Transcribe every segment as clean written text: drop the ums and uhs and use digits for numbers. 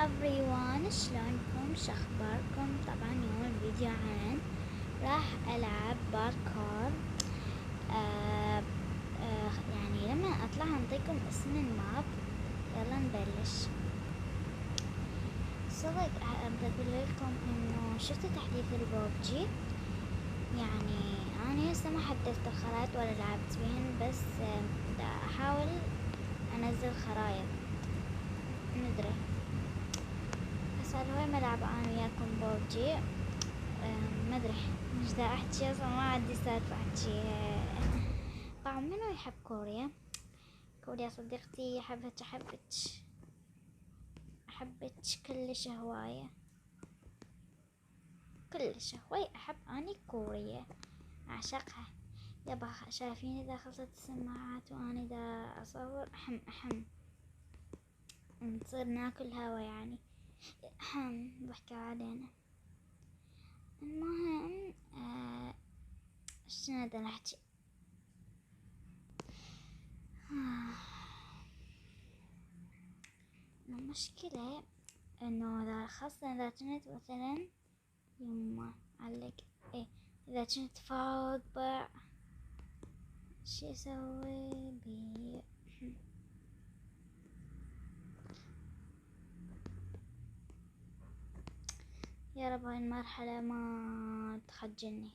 everyone، شلونكم؟ شخباركم؟ طبعا اليوم الفيديو عن راح ألعب باركور. يعني لما أطلع أنطيكم اسم الماب. يلا نبلش. صدق بدي أقول لكم إنه شفتوا تحديث البوبجي، يعني أنا هسه ما حدثت الخرائط ولا لعبت بهن، بس بدي أحاول أنزل خرايط. ندري صار هواي ملعب أنا وياكم بوبجي. ما ادري مش دا احكي، اصلا ما عندي سالفة احكيها. طبعا منو يحب كوريا؟ كوريا صديقتي، احبك كلش هواية، كلش هواي احب اني كوريا، اعشقها. يابا شايفين اذا خلصت السماعات واني دا اصور احم نصير ناكل هوا يعني. ضحكوا علينا. المهم شنو دا نحكي؟ المشكلة انه اذا خاصة اذا كنت مثلا يما علق ايه، اذا كنت فوق بع شي اسوي بي. يا رب هاي المرحلة ما تخجلني.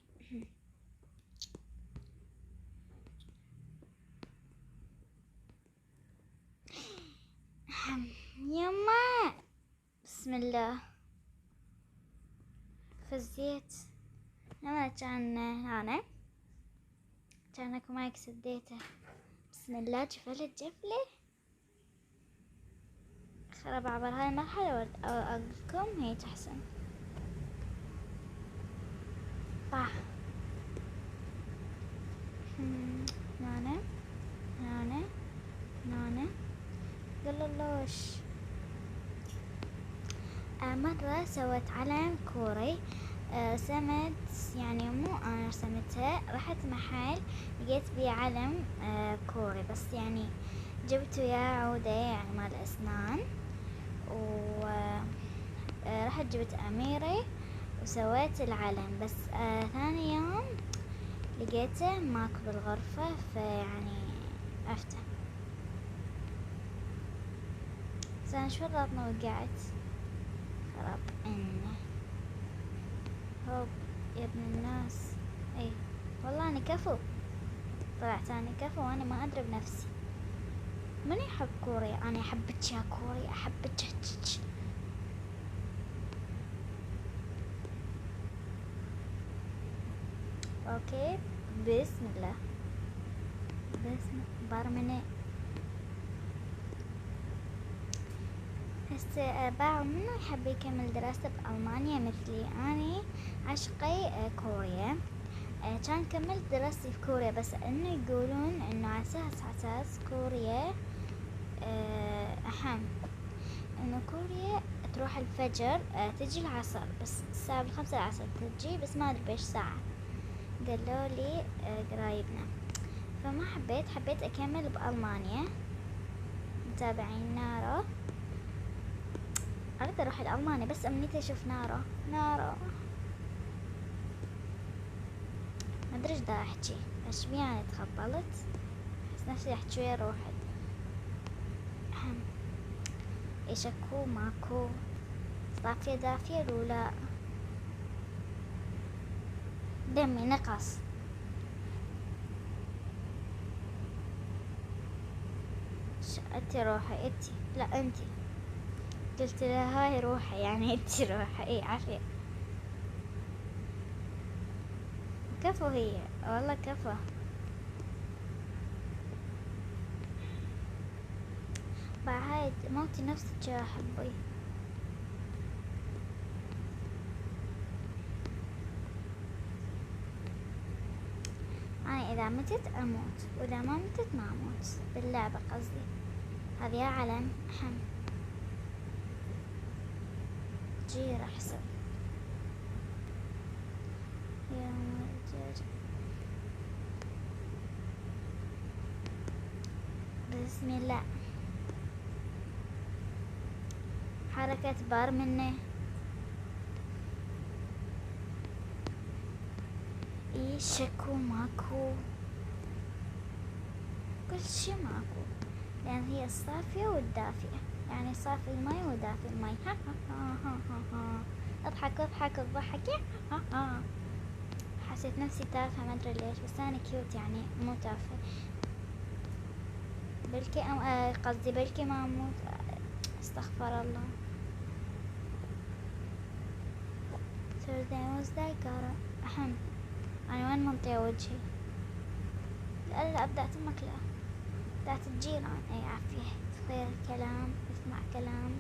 يما بسم الله فزيت. لما كان هنا كانكم هيك سديته، بسم الله جفلت جفلة. خرب عبر هاي المرحلة أقولكم هيك أحسن. طاح هنا هنا هنا قللوش. مرة سوت علم كوري، رسمت يعني مو أنا رسمتها، رحت محل لقيت بيه علم كوري، بس يعني جبت وياه عودة يعني مال أسنان، و رحت جبت أميري وسويت العلم، بس ثاني يوم لقيته ماكو بالغرفة، فيعني عرفته. بس أنا شو رضنا وقعت خرب انه هوب يا ابن الناس. اي والله اني كفو، طلعت اني كفو وانا ما ادري بنفسي. من يحب كوري؟ انا احبك يا كوري، احبك هجج. اوكي بسم الله، بسم برمني. هسه باعوا منو يحب يكمل دراسته بألمانيا مثلي؟ اني عشقي كوريا. كان كملت دراستي في كوريا، بس انه يقولون انه على اساس كوريا اهم، انه كوريا تروح الفجر تجي العصر، بس الساعة 5 العصر تجي، بس ما ادري بيش ساعة. قالوا لي قرايبنا، فما حبيت اكمل بألمانيا. متابعين نارو؟ اريد اروح لألمانيا، بس امنيتي اشوف نارو. ما ادري ايش دا احكي، ايش بي يعني تخبلت، بس نفسي احكي ويا روحي. ايش اكو ماكو، طافية دافية لو لا؟ دمي نقص. انتي روحي انتي، لا انتي قلت لها هاي روحي، يعني انتي روحي. اي عافية. كفو هي والله كفو. بعد موتي نفسك يا حبي. انا اذا متت اموت، واذا ما متت ما اموت باللعبة قصدي. هذا علم اهم جير احسن. يا مرجر بسم الله. حركة بار منه. اي شكو ماكو، كل شي ماكو، لان هي الصافية والدافئة، يعني صافي الماي ودافئ الماي. ها ها ها ها ها ها. اضحك اضحك اضحك. ها ها. حسيت نفسي تافهة ما ادري ليش، بس انا كيوت يعني مو تافهة. بلكي قصدي بلكي ما اموت. استغفر الله. Thursday Wednesday كارا أهم. أنا وين منطية وجهي؟ لا أبدأت مكلا، بدأت الجيران. أي عافية، خير الكلام، اسمع كلام.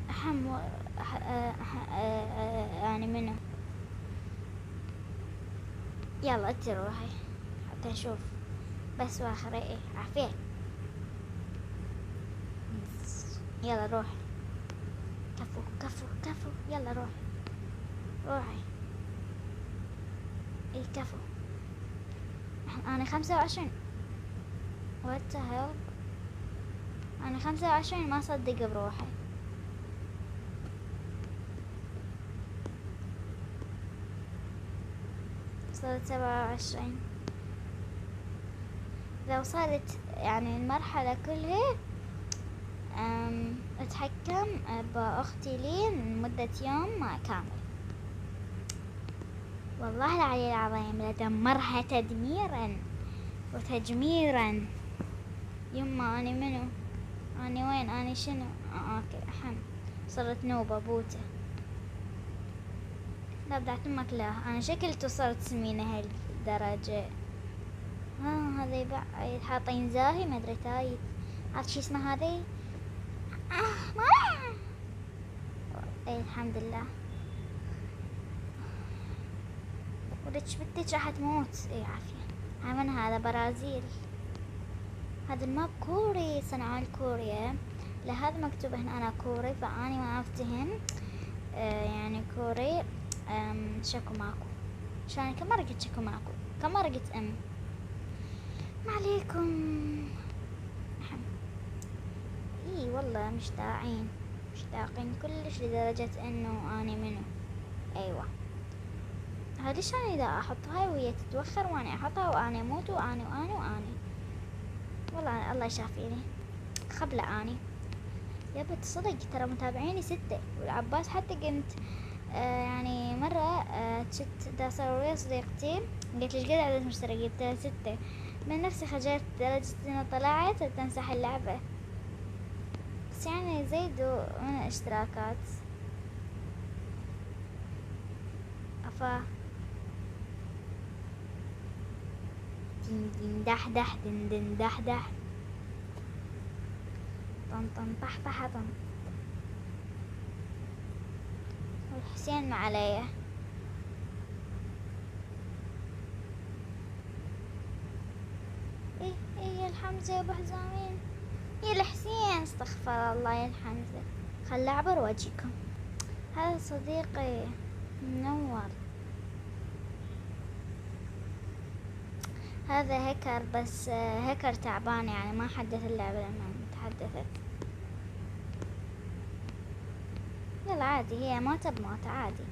أهم يعني منو؟ يلا انتي روحي حتى نشوف. بس واخر ايه عافية. يلا روحي. كفو كفو كفو. يلا روحي روحي. اي كفو. انا 25. what the hell. انا 25 ما صدق بروحي. صرت 27. لو صارت يعني المرحلة كلها اتحكم باختي لين مدة يوم ما كامل. والله العلي العظيم لدمرها تدميرا وتجميرا. يما اني منو؟ اني وين؟ اني شنو؟ اوكي احم. صرت نوبة بوته. لا بدعت امك لا، انا شكلت وصلت سمينة هالدرجة. هذا يبع حاطين زاهي ما ادري تايت. عارف شي اسمه هذي؟ ما اي الحمد لله. ولتش بنتك راح تموت. اي عافية. من هذا؟ برازيل. هذا الماب كوري، صنعاء الكوريا. لهذا مكتوب هنا انا كوري، فاني ما افتهم يعني كوري. شكو ماكو. شان كم مرة قلت شكو ماكو، كم مرة قلت ما عليكم. اي والله مشتاقين كلش لدرجة انه اني منو. ايوه هذه شان اذا احط هاي وهي تتوخر واني احطها واني اموت واني والله الله يشافيني خبلة اني. يابا صدق ترى متابعيني 6، والعباس حتى قمت يعني مرة شت دا صاروا ويا صديقتي قلت ليش قد عدد مشترك؟ قلت لها 6. من نفسي خجلت لدرجة انه طلعت تمسح اللعبة. بس يعني زيدوا من الاشتراكات. افا دين دين دح دح دين دين دح دح طن طن طح طح طن. والحسين ما عليه. ايه يا الحمزة يا ابو حزامين يا الحسين. استغفر الله يا الحمزة. خل اعبر واجيكم. هذا صديقي منور. هذا هيكر، بس هيكر تعبان يعني ما حدث اللعبة لما تحدثت. يلا عادي، هي موتة بموتة عادي.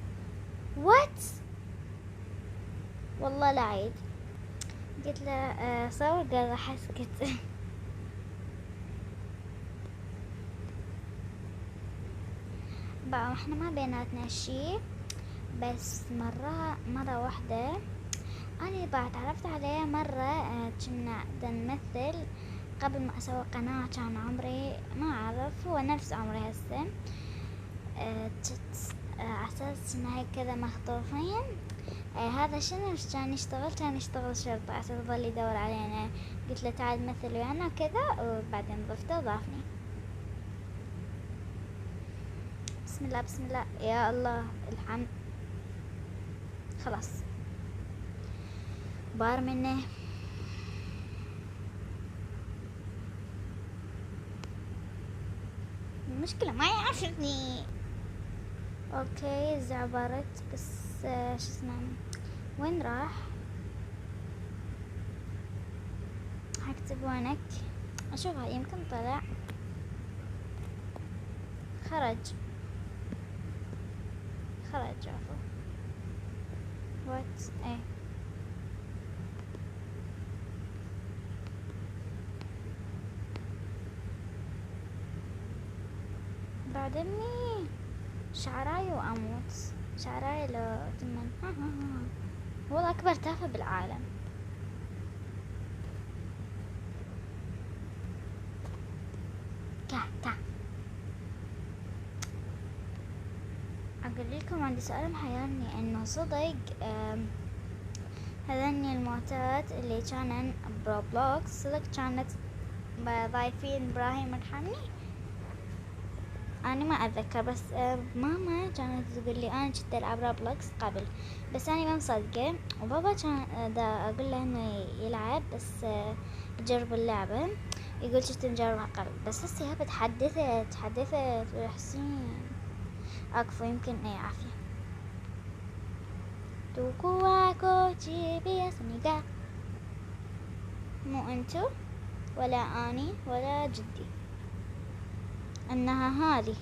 وات والله لا عيد. قلت له صور، قال راح اسكت. بقى احنا ما بيناتنا شي، بس مرة واحدة أنا بعد تعرفت عليه مرة. كنا نمثل قبل ما أسوي قناة. كان عمري ما أعرف، هو نفس عمري هسه. عساس إن هيك كذا مخطوفين. هذا شنو كان يشتغل شرطة، عساس ظل يدور علينا. قلت له تعال مثل ويانا كذا، وبعدين ضفته وضافني. بسم الله بسم الله يا الله الحمد. خلاص بار منه. المشكلة ما يعرفني. اوكي زعبرت، بس شو اسمه وين راح؟ هكتب وينك اشوفها يمكن طلع. خرج عفوا. وات ايه بعد امي شعراي واموت. شعراي لو تمن هو اكبر تافه بالعالم. كا اقول لكم عندي سؤال محيرني، انه صدق هذني الموتات اللي كانن بروبلوكس صدق كانت ضايفين ابراهيم الحمي؟ أنا ما أتذكر، بس ماما كانت تقول لي أنا كنت ألعب روبلوكس قبل، بس أنا ما مصدقة. وبابا كان دا أقول له إنه يلعب بس يجرب اللعبة، يقول كنت مجربها قبل، بس هسه هي تحدثت وحسين أكفو يمكن أي عافية. توكو واكو جيبي سنيقا، مو أنتو ولا أني ولا جدي، إنها هذه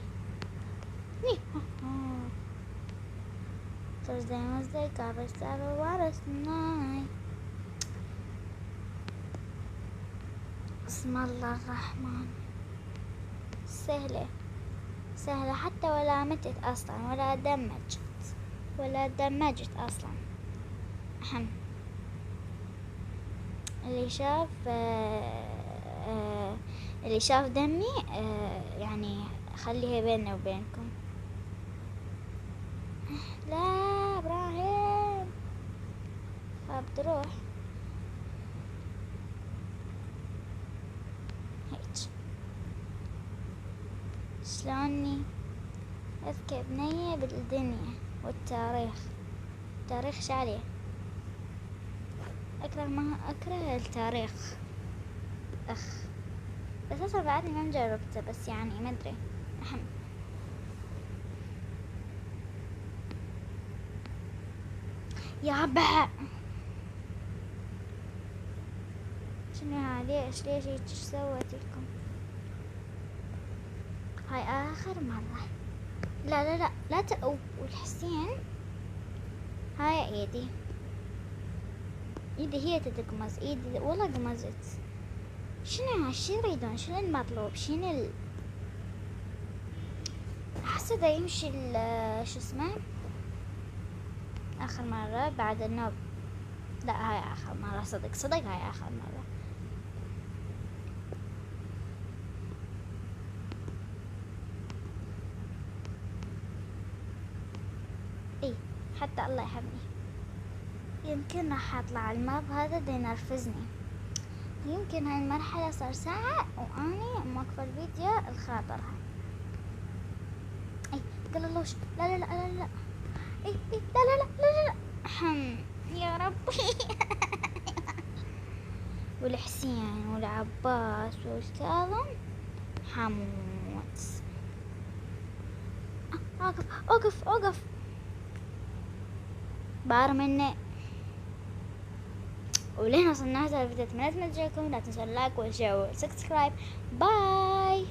Thursday, Wednesday, garbage, Saturday, water, tonight. بسم الله الرحمن. سهلة حتى ولا متت أصلا ولا دمجت أصلا. اللي شاف دمي يعني خليها بيننا وبينكم. لا ابراهيم خاب تروح هيك. شلوني اذكى بنية بالدنيا والتاريخ. تاريخ شعلي ما اكره التاريخ بس اصلا بعدني ما مجربته، بس يعني ما ادري. يا بع شنو هاي؟ ليش هيك سويت لكم؟ هاي اخر مرة. لا والحسين هاي ايدي هي تتقمز، ايدي والله قمزت. شنو يريدون؟ شنو المطلوب؟ شنو احسه دا يمشي شو اسمه اخر مرة بعد النوب. لا هاي اخر مرة، صدق هاي اخر مرة. اي حتى الله يحبني، يمكن راح اطلع الماب هذا دا ينرفزني. يمكن هاي المرحلة صار ساعة واني موقفة الفيديو الخاطرها. اي قال الله لا اي لا يا ربي والحسين والعباس والكاظم حموت. اوقف بار مني. ولين وصلنا هذا الفيديو، اتمنى تعجبكم. لا تنسوا اللايك والشير والسبسكرايب. باي.